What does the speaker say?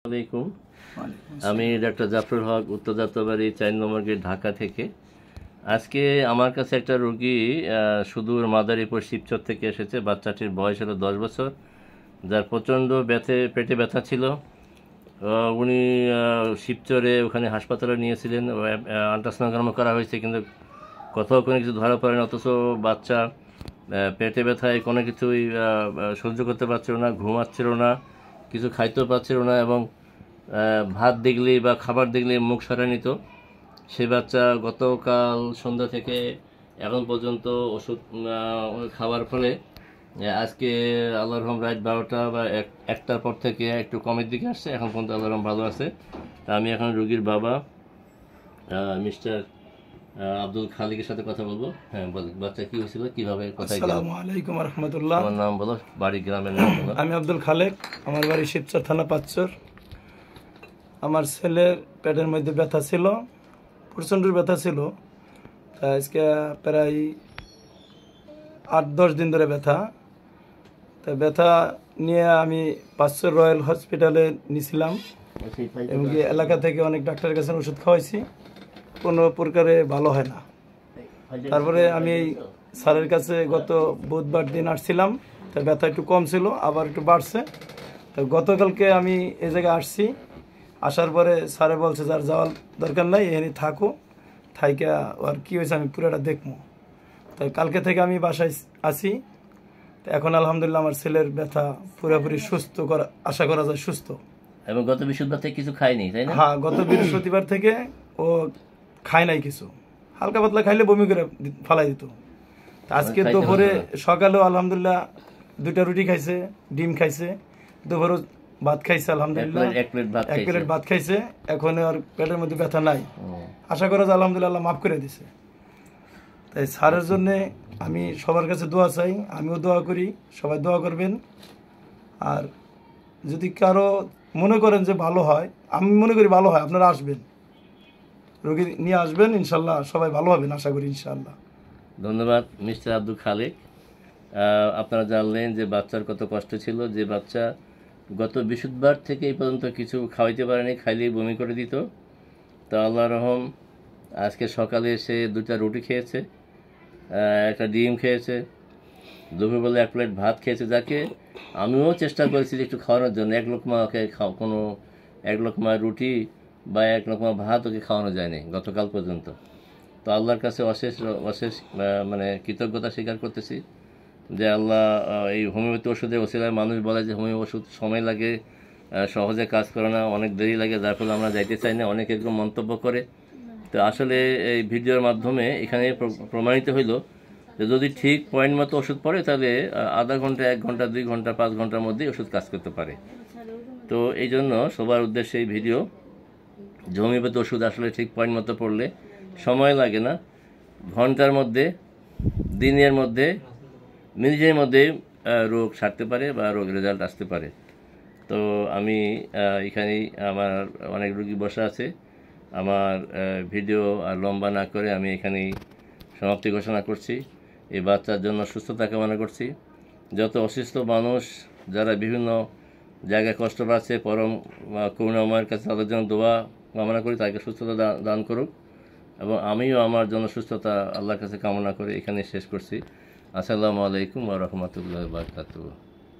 আলাইকুম। আমি ডক্টর জাফরুল হক, উত্তর যাত্রাবাড়ি 4 নম্বর গেট, ঢাকা থেকে। আজকে আমার কাছে একটা রোগী সুদূর মাদারীপুর শিবচর থেকে এসেছে। বাচ্চাটির বয়স হলো 10 বছর, যার প্রচণ্ড পেটে ব্যথা ছিল। উনি শিবচরে ওখানে হাসপাতালে নিয়েছিলেন, আল্ট্রাসোনোগ্রামও করা হয়েছে, কিন্তু কোথাও কোনো কিছু ধরা পড়েনি। অথচ বাচ্চা পেটে ব্যথায় কোনো কিছুই সহ্য করতে পারছিল না, ঘুমাচ্ছিল না, কিছু খাইতেও পারছিল না, এবং ভাত দেখলেই বা খাবার দেখলেই মুখ সরায় নিত। সে বাচ্চা গতকাল সন্ধ্যা থেকে এখন পর্যন্ত ওষুধ খাওয়ার ফলে আজকে আল্লাহর রহম রাত 12টা বা 1টার পর থেকে একটু কমের দিকে আসছে। এখন পর্যন্ত আল্লাহর রহম ভালো আছে। তা আমি এখন রোগীর বাবা মিস্টার আব্দুল খালিকের সাথে কথা বলবো। হ্যাঁ, বলুন, বাচ্চা কি হয়েছিল, কিভাবে, কোথায়? আসসালামু আলাইকুম ওয়া রাহমাতুল্লাহ। আমার নাম বলো, বাড়ি, গ্রামের নাম বলো। আমি আব্দুল খালেক, আমার বাড়ি শিবচর থানা পাঁচচর। আমার ছেলের পেটের মধ্যে ব্যথা ছিল, প্রচণ্ড ব্যথা ছিল। আজকে প্রায় 8-10 দিন ধরে ব্যথা। তা ব্যথা নিয়ে আমি পাঁচচর রয়্যাল হসপিটালে নিয়েছিলাম, এবং এলাকা থেকে অনেক ডাক্তারের কাছে ওষুধ খাওয়াইছি, কোনো প্রকারে ভালো হয় না। তারপরে আমি স্যারের কাছে গত বুধবার দিন আসছিলাম। তা ব্যথা একটু কম ছিল, আবার একটু বাড়ছে। তো গতকালকে আমি এই জায়গায় আসছি। আসার পরে স্যারে বলছে যার যাওয়ার দরকার নাই, এখানে থাকো, থাইকা আর কী হয়েছে আমি পুরোটা দেখবো। তাই কালকে থেকে আমি বাসায় আসি। এখন আলহামদুলিল্লাহ আমার ছেলের ব্যথা পুরোপুরি সুস্থ, আশা করা যায় সুস্থ। এবং গত বৃহস্পতিবার থেকে কিছু খায়নি, তাই না? হ্যাঁ, গত বৃহস্পতিবার থেকে ও খায় নাই কিছু, হালকা পাতলা খাইলে বমি করে ফালাই দিত। আজকে দুপুরে, সকালেও আলহামদুলিল্লাহ 2টা রুটি খাইছে, ডিম খাইছে, দুপুরও ভাত খাইছে, আলহামদুলিল্লাহ 1 প্লেট ভাত খাইছে। এখন আর পেটের মধ্যে ব্যথা নাই, আশা করা যায় আলহামদুলিল্লাহ মাফ করে দিছে। তাই স্যারের জন্যে আমি সবার কাছে দোয়া চাই, আমিও দোয়া করি, সবাই দোয়া করবেন। আর যদি কারো মনে করেন যে ভালো হয়, আমি মনে করি ভালো হয়, আপনারা আসবেন, রোগী নিয়ে আসবেন, ইনশাল্লাহ সবাই ভালো হবেন আশা করি, ইনশাল্লাহ। ধন্যবাদ মিস্টার আব্দুল খালেক। আপনারা জানলেন যে বাচ্চার কত কষ্ট ছিল, যে বাচ্চা গত বৃহস্পতিবার থেকে এই পর্যন্ত কিছু খাওয়াইতে পারেনি, খাইলেই বমি করে দিত। তো আল্লাহ রহম, আজকে সকালে এসে 2টা রুটি খেয়েছে, একটা ডিম খেয়েছে, দুপুরবেলা 1 প্লেট ভাত খেয়েছে, যাকে আমিও চেষ্টা করেছি একটু খাওয়ানোর জন্য। 1 লোকমা ওকে কোনো 1 লোকমা রুটি বা 1 লোকমা ভাত ওকে খাওয়ানো যায়নি গতকাল পর্যন্ত। তো আল্লাহর কাছে অশেষ অশেষ মানে কৃতজ্ঞতা স্বীকার করতেছি যে আল্লাহ এই হোমিওপ্যাথি ওষুধের ওসিলায়, মানুষ বলে যে হোমিও ওষুধ সময় লাগে, সহজে কাজ করে না, অনেক দেরি লাগে, যার ফলে আমরা যাইতে চাই না, অনেকে এরকম মন্তব্য করে। তো আসলে এই ভিডিওর মাধ্যমে এখানে প্রমাণিত হইল যে যদি ঠিক পয়েন্ট মতো ওষুধ পড়ে, তাহলে আধা ঘন্টা, 1 ঘন্টা, 2 ঘন্টা, 5 ঘন্টার মধ্যেই ওষুধ কাজ করতে পারে। তো এই জন্য সবার উদ্দেশ্যে এই ভিডিও, যে হোমিওপ্যাথি ওষুধ আসলে ঠিক পয়েন্ট মতো পড়লে সময় লাগে না, ঘন্টার মধ্যে, দিনের মধ্যে, মিনিটের মধ্যে রোগ সারতে পারে বা রোগের রেজাল্ট আসতে পারে। তো আমি এখানেই, আমার অনেক রোগী বসা আছে, আমার ভিডিও আর লম্বা না করে আমি এখানেই সমাপ্তি ঘোষণা করছি। এই বাচ্চার জন্য সুস্থতা কামনা করছি। যত অসুস্থ মানুষ যারা বিভিন্ন জায়গায় কষ্ট পাচ্ছে, পরম করুণাময়ের কাছে তাদের জন্য দোয়া কামনা করি, তাকে সুস্থতা দান করুক, এবং আমিও আমার জন্য সুস্থতা আল্লাহর কাছে কামনা করে এখানে শেষ করছি। আসসালামু আলাইকুম ওয়া রাহমাতুল্লাহি ওয়া বারাকাতুহু।